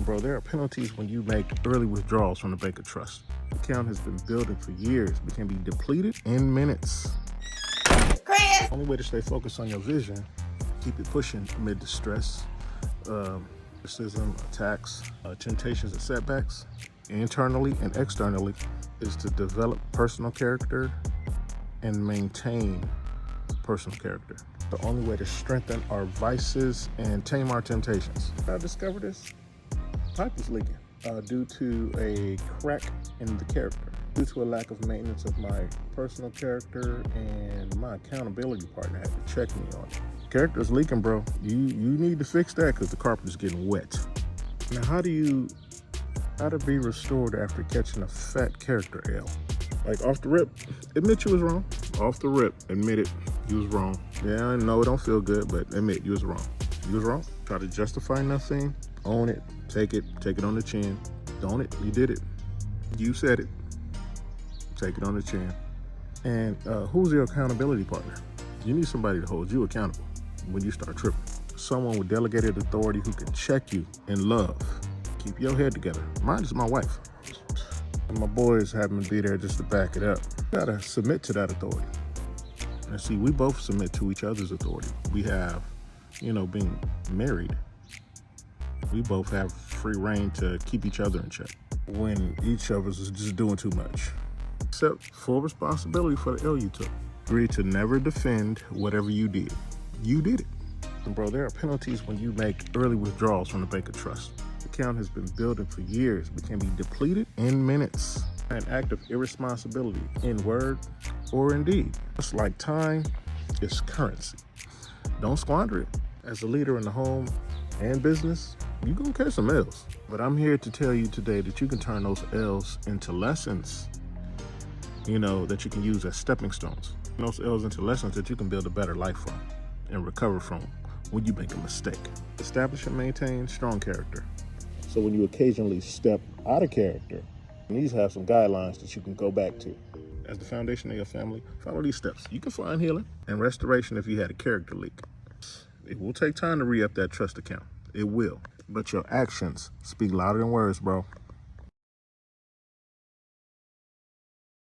Bro, there are penalties when you make early withdrawals from the bank of trust. The account has been building for years, but can be depleted in minutes. Chris! Only way to stay focused on your vision, keep it pushing amid the stress, criticism, attacks, temptations, and setbacks, internally and externally, is to develop personal character and maintain personal character. The only way to strengthen our vices and tame our temptations. I discovered this. Pipe is leaking due to a crack in the character, due to a lack of maintenance of my personal character, and my accountability partner had to check me on it. Character is leaking, bro. You need to fix that because the carpet is getting wet. Now, how to be restored after catching a fat character L? Like, off the rip, admit you was wrong. Off the rip, admit it, you was wrong. Yeah, I know it don't feel good, but admit you was wrong. You was wrong. Try to justify nothing, own it, take it on the chin. Own it, you did it. You said it. Take it on the chin. And who's your accountability partner? You need somebody to hold you accountable when you start tripping. Someone with delegated authority who can check you in love. Keep your head together. Mine is my wife. And my boys happen to be there just to back it up. You gotta submit to that authority. And see, we both submit to each other's authority. We have, being married, we both have free reign to keep each other in check when each of us is just doing too much. Accept full responsibility for the L you took. Agree to never defend whatever you did. You did it. And bro, there are penalties when you make early withdrawals from the bank of trust. The account has been building for years, but can be depleted in minutes. An act of irresponsibility in word or in deed. It's like time is currency. Don't squander it. As a leader in the home and business, you're gonna catch some L's. But I'm here to tell you today that you can turn those L's into lessons, that you can use as stepping stones. Those L's into lessons that you can build a better life from and recover from when you make a mistake. Establish and maintain strong character. So when you occasionally step out of character, these have some guidelines that you can go back to. As the foundation of your family, follow these steps. You can find healing and restoration if you had a character leak. It will take time to re-up that trust account. It will. But your actions speak louder than words, bro.